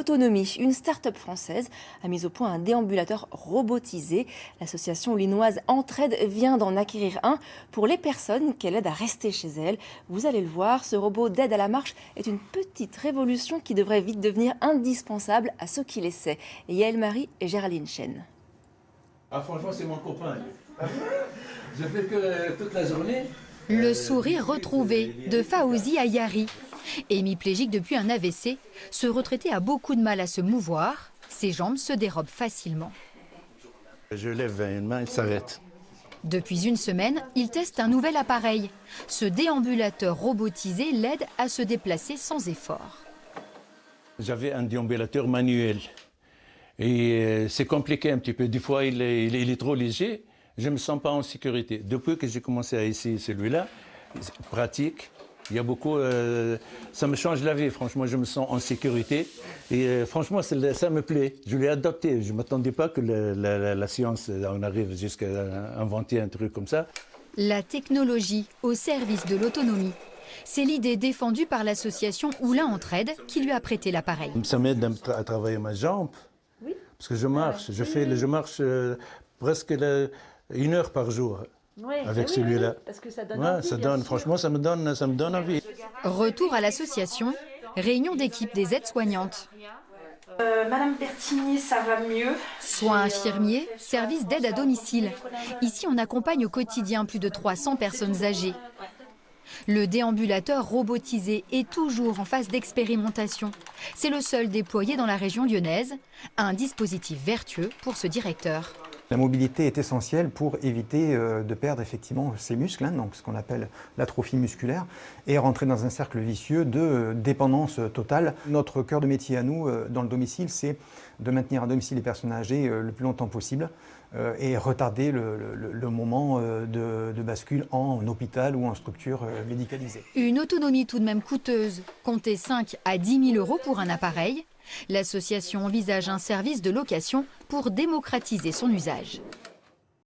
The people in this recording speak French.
Autonomie, une start-up française a mis au point un déambulateur robotisé. L'association linoise Entraide vient d'en acquérir un pour les personnes qu'elle aide à rester chez elles. Vous allez le voir, ce robot d'aide à la marche est une petite révolution qui devrait vite devenir indispensable à ceux qui l'essaient. Et Yael Marie et Géraldine Chen. Ah, franchement, c'est mon copain. Je fais que toute la journée. Le sourire retrouvé de Faouzi Ayari. Hémiplégique depuis un AVC, ce retraité a beaucoup de mal à se mouvoir. Ses jambes se dérobent facilement. Je lève une main, il s'arrête. Depuis une semaine, il teste un nouvel appareil. Ce déambulateur robotisé l'aide à se déplacer sans effort. J'avais un déambulateur manuel. Et c'est compliqué un petit peu. Des fois, il est trop léger. Je ne me sens pas en sécurité. Depuis que j'ai commencé à essayer celui-là, c'est pratique. Il y a beaucoup, ça me change la vie, franchement, je me sens en sécurité. Et franchement, ça me plaît. Je l'ai adopté. Je ne m'attendais pas que la science, on arrive jusqu'à inventer un truc comme ça. La technologie au service de l'autonomie. C'est l'idée défendue par l'association Oulin Entraide qui lui a prêté l'appareil. Ça m'aide à travailler ma jambe. Oui. Parce que je marche. Je marche presque 1 heure par jour. Oui, avec celui-là. Oui, parce que ça donne envie, franchement, ça me donne envie. Retour à l'association, réunion d'équipe des aides-soignantes. Madame Bertigny, ça va mieux. Soins infirmiers, service d'aide à domicile. Ici, on accompagne au quotidien plus de 300 personnes âgées. Le déambulateur robotisé est toujours en phase d'expérimentation. C'est le seul déployé dans la région lyonnaise. Un dispositif vertueux pour ce directeur. La mobilité est essentielle pour éviter de perdre effectivement ses muscles, donc ce qu'on appelle l'atrophie musculaire, et rentrer dans un cercle vicieux de dépendance totale. Notre cœur de métier à nous, dans le domicile, c'est de maintenir à domicile les personnes âgées le plus longtemps possible et retarder le moment de bascule en hôpital ou en structure médicalisée. Une autonomie tout de même coûteuse, comptez 5 à 10 000 € pour un appareil. L'association envisage un service de location pour démocratiser son usage.